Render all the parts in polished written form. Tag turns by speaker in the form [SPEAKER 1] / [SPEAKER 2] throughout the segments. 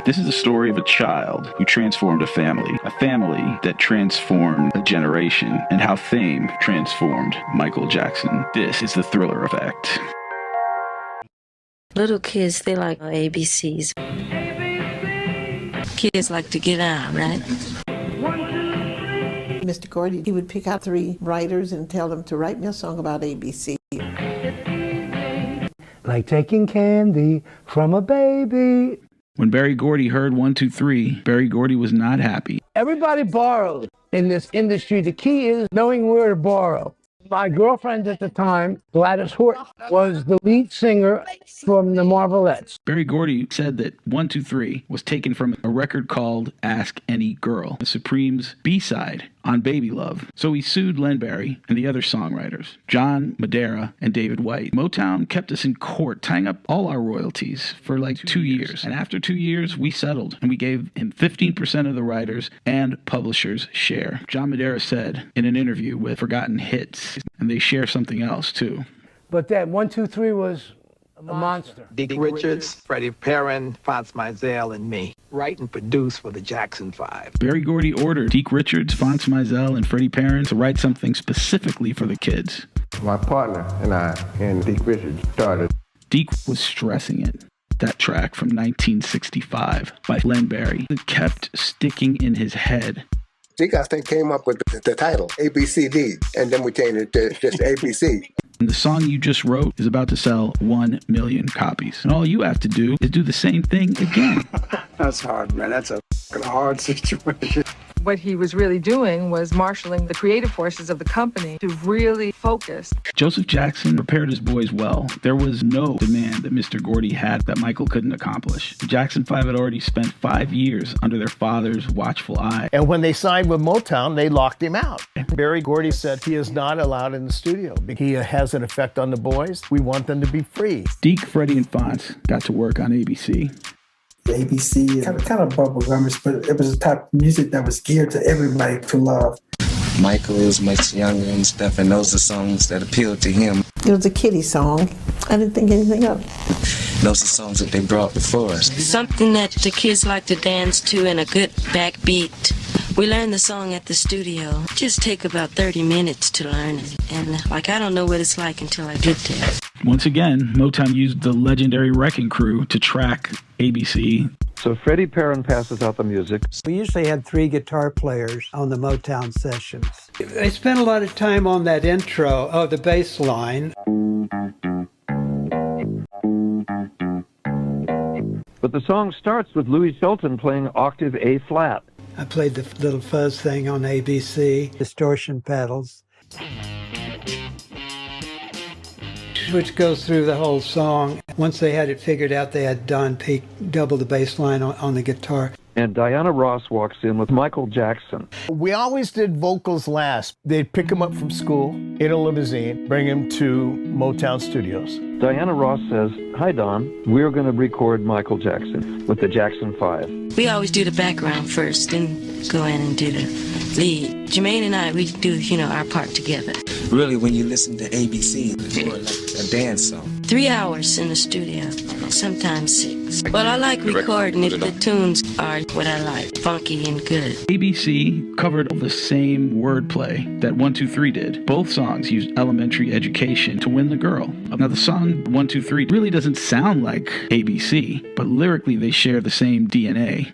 [SPEAKER 1] This is the story of a child who transformed a family that transformed a generation, and how fame transformed Michael Jackson. This is the Thriller Effect.
[SPEAKER 2] Little kids, they like ABCs. Kids like to get out, right?
[SPEAKER 3] Mr. Gordy, he would pick out 3 writers and tell them to write me a song about ABC.
[SPEAKER 4] Like taking candy from a baby.
[SPEAKER 1] When Berry Gordy heard 1, 2, 3, Berry Gordy was not happy.
[SPEAKER 4] Everybody borrows in this industry. The key is knowing where to borrow. My girlfriend at the time, Gladys Horton, was the lead singer from the Marvelettes.
[SPEAKER 1] Berry Gordy said that 1, 2, 3 was taken from a record called Ask Any Girl, the Supremes' B-side on Baby Love. So he sued Len Berry and the other songwriters, John Madera and David White. Motown kept us in court, tying up all our royalties for like 2 years. And after 2 years, we settled, and we gave him 15% of the writers' and publishers' share. John Madera said in an interview with Forgotten Hits, and they share something else too.
[SPEAKER 4] But that 1, 2, 3 was a monster.
[SPEAKER 5] Deke Richards, Freddie Perren, Fonse Mizell, and me. Write and produce for the Jackson 5.
[SPEAKER 1] Berry Gordy ordered Deke Richards, Fonse Mizell, and Freddie Perren to write something specifically for the kids.
[SPEAKER 6] My partner and I and Deke Richards started.
[SPEAKER 1] Deke was stressing it. That track from 1965 by Len Berry that kept sticking in his head.
[SPEAKER 6] Deke, I think, came up with the title, ABCD, and then we changed it to just ABC.
[SPEAKER 1] And the song you just wrote is about to sell 1 million copies. And all you have to do is do the same thing again.
[SPEAKER 7] That's hard, man. That's a hard situation.
[SPEAKER 8] What he was really doing was marshaling the creative forces of the company to really focus.
[SPEAKER 1] Joseph Jackson prepared his boys well. There was no demand that Mr. Gordy had that Michael couldn't accomplish. The Jackson 5 had already spent 5 years under their father's watchful eye.
[SPEAKER 9] And when they signed with Motown, they locked him out. Berry Gordy said he is not allowed in the studio. He has an effect on the boys. We want them to be free.
[SPEAKER 1] Deke, Freddie, and Fonse got to work on ABC.
[SPEAKER 7] ABC, kind of bubblegummers, but it was a type of music that was geared to everybody to love.
[SPEAKER 10] Michael is much younger and stuff, and those are songs that appealed to him.
[SPEAKER 3] It was a kiddie song. I didn't think anything of it.
[SPEAKER 10] Those are songs that they brought before us.
[SPEAKER 2] Something that the kids like to dance to and a good backbeat. We learned the song at the studio. It just take about 30 minutes to learn it. And I don't know what it's like until I get there.
[SPEAKER 1] Once again, Motown used the legendary Wrecking Crew to track ABC.
[SPEAKER 11] So Freddie Perren passes out the music.
[SPEAKER 12] We usually had 3 guitar players on the Motown sessions.
[SPEAKER 13] They spent a lot of time on that intro, the bass line.
[SPEAKER 11] But the song starts with Louis Shelton playing octave A flat.
[SPEAKER 13] I played the little fuzz thing on ABC.
[SPEAKER 12] Distortion pedals.
[SPEAKER 13] Which goes through the whole song. Once they had it figured out, they had Don Peake double the bass line on the guitar.
[SPEAKER 11] And Diana Ross walks in with Michael Jackson.
[SPEAKER 9] We always did vocals last. They'd pick him up from school in a limousine, bring him to Motown Studios.
[SPEAKER 11] Diana Ross says, "Hi, Don. We're going to record Michael Jackson with the Jackson 5.
[SPEAKER 2] We always do the background first, then go in and do the lead. Jermaine and I, we do, our part together.
[SPEAKER 10] Really, when you listen to ABC, it's more like a dance song.
[SPEAKER 2] 3 hours in the studio, sometimes 6. Well, I like recording if the tunes are what I like, funky and good.
[SPEAKER 1] ABC covered the same wordplay that 1, 2, 3 did. Both songs used elementary education to win the girl. Now, the song 1, 2, 3 really doesn't sound like ABC, but lyrically they share the same DNA.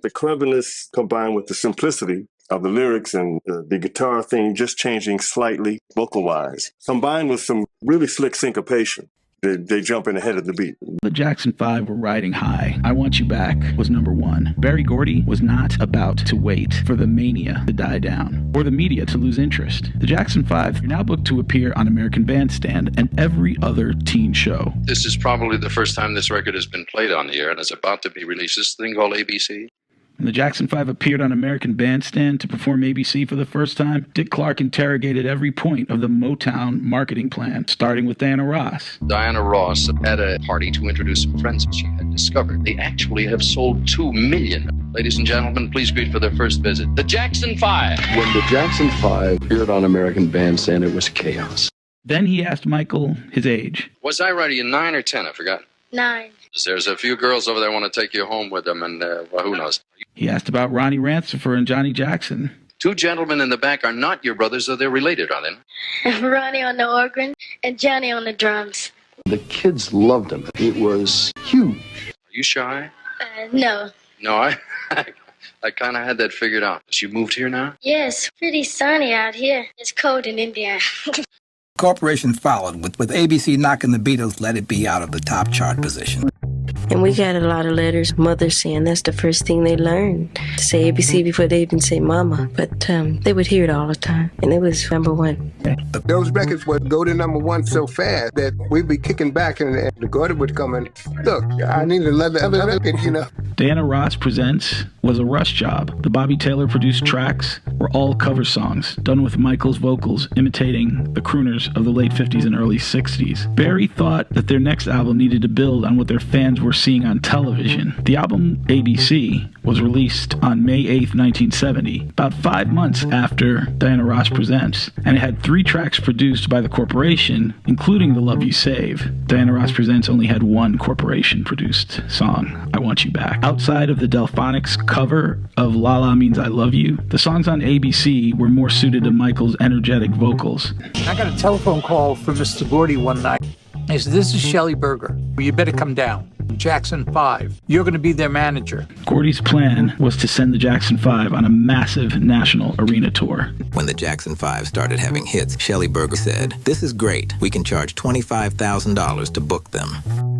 [SPEAKER 14] The cleverness combined with the simplicity of the lyrics and the guitar thing just changing slightly vocal-wise, combined with some really slick syncopation. They jump in ahead of the beat.
[SPEAKER 1] The Jackson 5 were riding high. I Want You Back was number 1. Berry Gordy was not about to wait for the mania to die down or the media to lose interest. The Jackson 5 are now booked to appear on American Bandstand and every other teen show.
[SPEAKER 15] This is probably the first time this record has been played on the air, and it's about to be released. This thing called ABC.
[SPEAKER 1] When the Jackson 5 appeared on American Bandstand to perform ABC for the first time, Dick Clark interrogated every point of the Motown marketing plan, starting with Diana Ross.
[SPEAKER 15] Diana Ross had a party to introduce some friends she had discovered. They actually have sold 2 million. Ladies and gentlemen, please greet for their first visit, the Jackson 5.
[SPEAKER 16] When the Jackson 5 appeared on American Bandstand, it was chaos.
[SPEAKER 1] Then he asked Michael his age.
[SPEAKER 15] Was I right? Are you 9 or 10? I forgot.
[SPEAKER 17] 9.
[SPEAKER 15] There's a few girls over there want to take you home with them, and well, who knows?
[SPEAKER 1] He asked about Ronnie Rancifer and Johnny Jackson.
[SPEAKER 15] Two gentlemen in the back are not your brothers, though they're related, are they?
[SPEAKER 17] Ronnie on the organ and Johnny on the drums.
[SPEAKER 16] The kids loved him. It was huge.
[SPEAKER 15] Are you shy?
[SPEAKER 17] No.
[SPEAKER 15] No, I kind of had that figured out. You moved here now?
[SPEAKER 17] Yes, pretty sunny out here. It's cold in Indiana.
[SPEAKER 18] Corporation followed, with ABC knocking the Beatles' Let It Be out of the top chart position.
[SPEAKER 2] And we got a lot of letters, mothers saying that's the first thing they learned, to say ABC before they even say mama. But they would hear it all the time, and it was #1.
[SPEAKER 6] Those records would go to #1 so fast that we'd be kicking back and the Gordy would come and, look, I need another record, you know.
[SPEAKER 1] Diana Ross Presents was a rush job. The Bobby Taylor produced tracks were all cover songs, done with Michael's vocals imitating the crooners of the late 50s and early 60s. Barry thought that their next album needed to build on what their fans were seeing on television. The album ABC was released on May 8th, 1970, about 5 months after Diana Ross Presents, and it had 3 tracks produced by the corporation, including The Love You Save. Diana Ross Presents only had 1 corporation-produced song, I Want You Back. Outside of the Delphonics cover of La La Means I Love You, the songs on ABC were more suited to Michael's energetic vocals.
[SPEAKER 19] I got a telephone call from Mr. Gordy one night. He said, "This is Shelley Berger. You better come down. Jackson 5. You're going to be their manager."
[SPEAKER 1] Gordy's plan was to send the Jackson 5 on a massive national arena tour.
[SPEAKER 18] When the Jackson 5 started having hits, Shelley Berger said, "This is great. We can charge $25,000 to book them."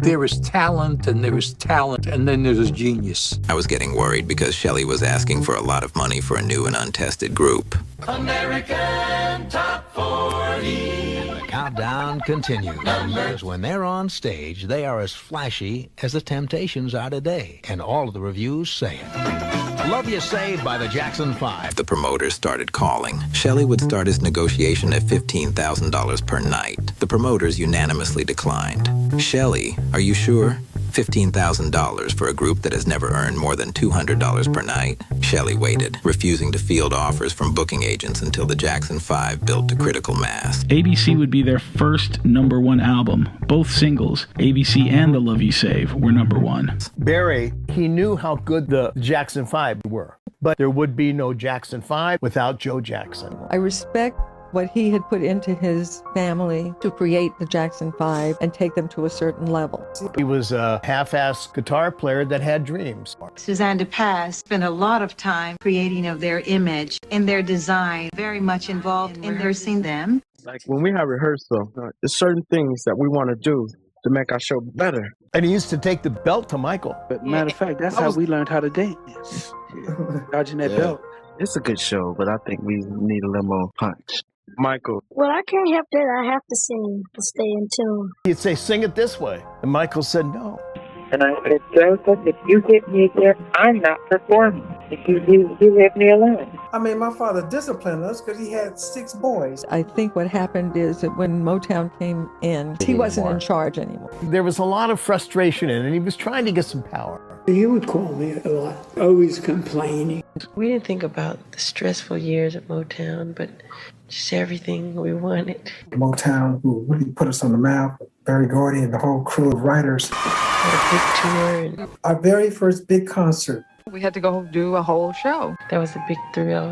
[SPEAKER 19] There is talent, and there is talent, and then there's genius.
[SPEAKER 18] I was getting worried because Shelley was asking for a lot of money for a new and untested group.
[SPEAKER 20] American Top 40. The countdown continues. Because when they're on stage, they are as flashy as the Temptations are today. And all of the reviews say it. Love You Saved by the Jackson 5.
[SPEAKER 18] The promoters started calling. Shelley would start his negotiation at $15,000 per night. The promoters unanimously declined. Shelley, are you sure? $15,000 for a group that has never earned more than $200 per night? Shelley waited, refusing to field offers from booking agents until the Jackson 5 built to critical mass.
[SPEAKER 1] ABC would be their first #1 album. Both singles, ABC and The Love You Save, were #1.
[SPEAKER 9] Barry, he knew how good the Jackson 5 were, but there would be no Jackson 5 without Joe Jackson.
[SPEAKER 21] I respect what he had put into his family to create the Jackson 5 and take them to a certain level.
[SPEAKER 9] He was a half-ass guitar player that had dreams.
[SPEAKER 22] Suzanne DePass spent a lot of time creating of their image and their design, very much involved in rehearsing them.
[SPEAKER 23] Like when we have rehearsal, there's certain things that we want to do to make our show better.
[SPEAKER 9] And he used to take the belt to Michael.
[SPEAKER 24] But matter of fact, that's how we learned how to dance. Dodging that belt.
[SPEAKER 23] It's a good show, but I think we need a little more punch. Michael.
[SPEAKER 17] Well, I can't help that. I have to sing to stay in tune.
[SPEAKER 9] He'd say, "Sing it this way." And Michael said, "No."
[SPEAKER 25] And I said, "Joseph, if you hit me again, I'm not performing. If you hit me alone."
[SPEAKER 7] I mean, my father disciplined us because he had 6 boys.
[SPEAKER 21] I think what happened is that when Motown came in, he wasn't in charge anymore.
[SPEAKER 9] There was a lot of frustration in it, and he was trying to get some power.
[SPEAKER 12] He would call me a lot, always complaining.
[SPEAKER 2] We didn't think about the stressful years at Motown, but just everything we wanted.
[SPEAKER 7] Motown, who really put us on the map, Barry Gordy and the whole crew of writers.
[SPEAKER 2] Had a big tour. And
[SPEAKER 7] our very first big concert.
[SPEAKER 8] We had to go do a whole show.
[SPEAKER 2] that was a big thrill,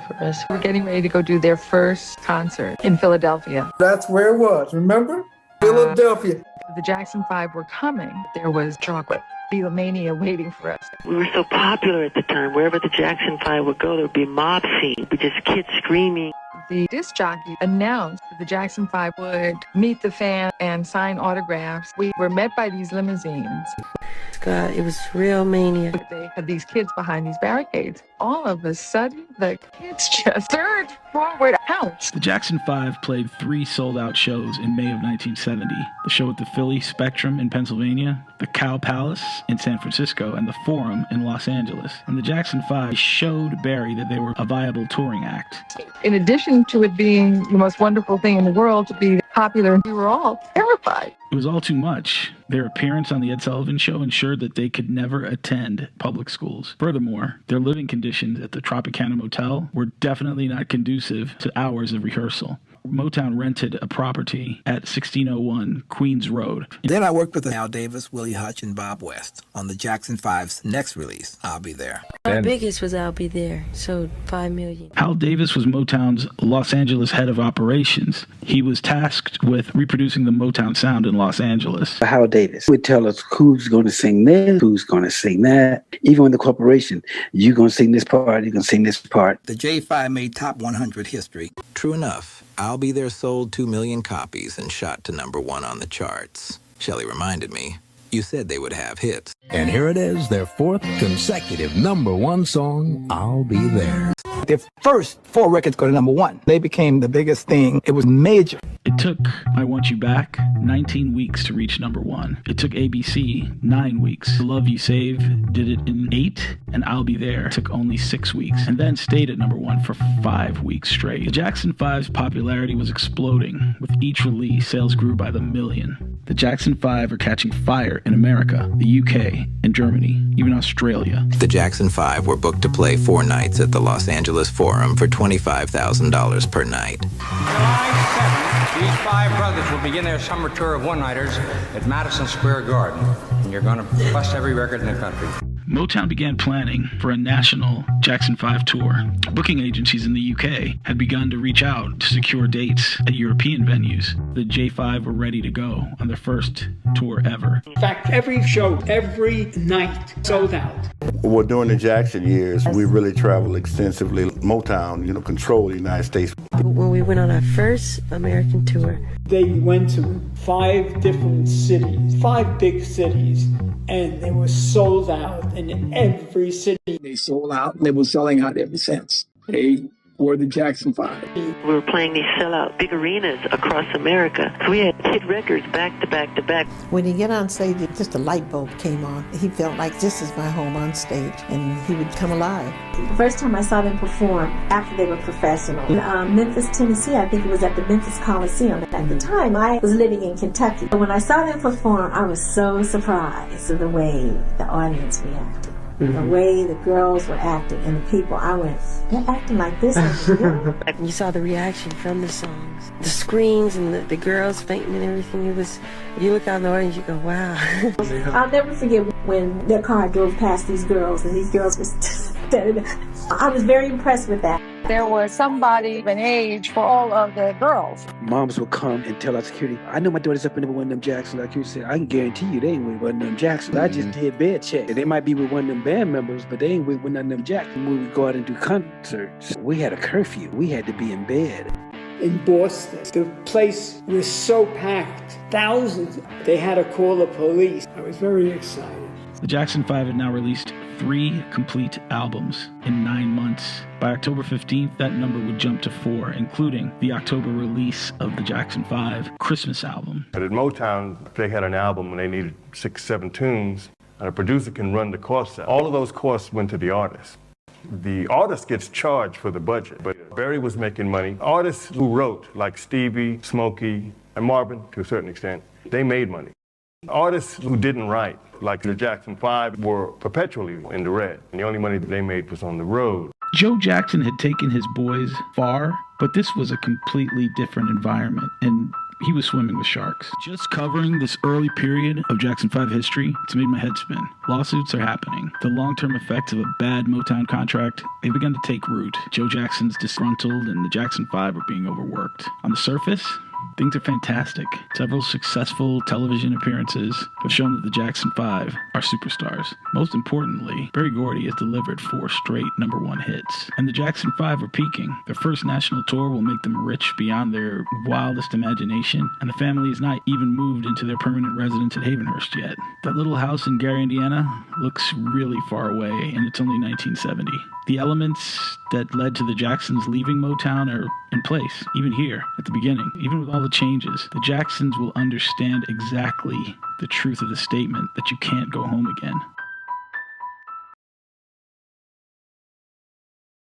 [SPEAKER 2] for us.
[SPEAKER 8] We're getting ready to go do their first concert in Philadelphia.
[SPEAKER 7] That's where it was, remember? Philadelphia.
[SPEAKER 8] The Jackson 5 were coming. There was chocolate. Beatlemania waiting for us.
[SPEAKER 26] We were so popular at the time. Wherever the Jackson 5 would go, there would be mob scene. It would be just kids screaming.
[SPEAKER 8] The disc jockey announced that the Jackson 5 would meet the fan and sign autographs. We were met by these limousines.
[SPEAKER 2] God, it was real mania.
[SPEAKER 8] They had these kids behind these barricades. All of a sudden, the kids just surged forward out.
[SPEAKER 1] The Jackson 5 played 3 sold-out shows in May of 1970. The show at the Philly Spectrum in Pennsylvania, the Cow Palace in San Francisco, and the Forum in Los Angeles. And the Jackson 5 showed Barry that they were a viable touring act.
[SPEAKER 8] In addition to it being the most wonderful thing in the world to be popular, we were all terrified.
[SPEAKER 1] It was all too much. Their appearance on The Ed Sullivan Show ensured that they could never attend public schools. Furthermore, their living conditions at the Tropicana Motel were definitely not conducive to hours of rehearsal. Motown rented a property at 1601 Queens Road.
[SPEAKER 18] Then I worked with Al Davis, Willie Hutch, and Bob West on the Jackson 5's next release, I'll Be There.
[SPEAKER 2] Our biggest was I'll Be There, sold 5 million.
[SPEAKER 1] Al Davis was Motown's Los Angeles head of operations. He was tasked with reproducing the Motown sound in Los Angeles.
[SPEAKER 24] Al Davis would tell us who's going to sing this, who's going to sing that. Even in the corporation, you're going to sing this part, you're going to sing this part.
[SPEAKER 18] The J5 made top 100 history. True enough, I'll Be There sold 2 million copies and shot to #1 on the charts. Shelley reminded me, you said they would have hits.
[SPEAKER 20] And here it is, their 4th consecutive #1 song, I'll Be There.
[SPEAKER 3] Their first 4 records go to #1. They became the biggest thing. It was major.
[SPEAKER 1] It took I Want You Back 19 weeks to reach #1. It took ABC 9 weeks. Love You Save did it in 8, and I'll Be There took only 6 weeks, and then stayed at #1 for 5 weeks straight. The Jackson 5's popularity was exploding. With each release, sales grew by the million. The Jackson 5 are catching fire in America, the UK, and Germany, even Australia.
[SPEAKER 18] The Jackson 5 were booked to play 4 nights at the Los Angeles Forum for $25,000 per night.
[SPEAKER 4] July 7th, these 5 brothers will begin their summer tour of one-nighters at Madison Square Garden. And you're going to bust every record in the country.
[SPEAKER 1] Motown began planning for a national Jackson 5 tour. Booking agencies in the UK had begun to reach out to secure dates at European venues. The J5 were ready to go on their first tour ever.
[SPEAKER 5] In fact, every show, every night, sold out.
[SPEAKER 10] Well, during the Jackson years, we really traveled extensively. Motown, controlled the United States.
[SPEAKER 2] When we went on our first American tour,
[SPEAKER 5] they went to 5 different cities, 5 big cities, and they were sold out in every city. They sold out, and they were selling out ever since. They were the Jackson 5.
[SPEAKER 26] We were playing these sellout big arenas across America. So we had hit records back to back to back.
[SPEAKER 11] When he get on stage, just a light bulb came on. He felt like this is my home on stage, and he would come alive.
[SPEAKER 13] The first time I saw them perform after they were professional in Memphis, Tennessee, I think it was at the Memphis Coliseum. At the time, I was living in Kentucky. But when I saw them perform, I was so surprised at the way the audience reacted. The way the girls were acting and the people, I went, they're acting like this.
[SPEAKER 2] You saw the reaction from the songs, the screams and the girls fainting and everything. It was, you look out in the audience, you go, wow.
[SPEAKER 13] I'll never forget when their car drove past these girls and these girls were standing there. I was very impressed with that.
[SPEAKER 8] There was somebody of an age for all of the girls.
[SPEAKER 24] Moms would come and tell our security, I know my daughter's up in one of them Jacksons. Like you said, I can guarantee you they ain't with one of them Jacksons. I just did bed check. They might be with one of them band members, but they ain't with one of them Jacksons. When we go out and do concerts, we had a curfew. We had to be in bed.
[SPEAKER 5] In Boston, the place was so packed, thousands. They had to call the police. I was very excited.
[SPEAKER 1] The Jackson 5 had now released 3 complete albums in 9 months. By October 15th, that number would jump to 4, including the October release of the Jackson 5 Christmas album.
[SPEAKER 14] But at Motown, they had an album and they needed 6, 7 tunes, and a producer can run the costs out. All of those costs went to the artist. The artist gets charged for the budget, but Barry was making money. Artists who wrote, like Stevie, Smokey, and Marvin, to a certain extent, they made money. Artists who didn't write, like the Jackson 5, were perpetually in the red, and the only money that they made was on the road.
[SPEAKER 1] Joe Jackson had taken his boys far, but this was a completely different environment, and he was swimming with sharks. Just covering this early period of Jackson 5 history, it's made my head spin. Lawsuits are happening. The long-term effects of a bad Motown contract, they've begun to take root. Joe Jackson's disgruntled, and the Jackson 5 are being overworked. On the surface, things are fantastic. Several successful television appearances have shown that the Jackson 5 are superstars. Most importantly, Berry Gordy has delivered 4 straight #1 hits. And the Jackson 5 are peaking. Their first national tour will make them rich beyond their wildest imagination, and the family has not even moved into their permanent residence at Havenhurst yet. That little house in Gary, Indiana looks really far away, and it's only 1970. The elements that led to the Jacksons leaving Motown are in place, even here, at the beginning. Even with all the changes, the Jacksons will understand exactly the truth of the statement that you can't go home again.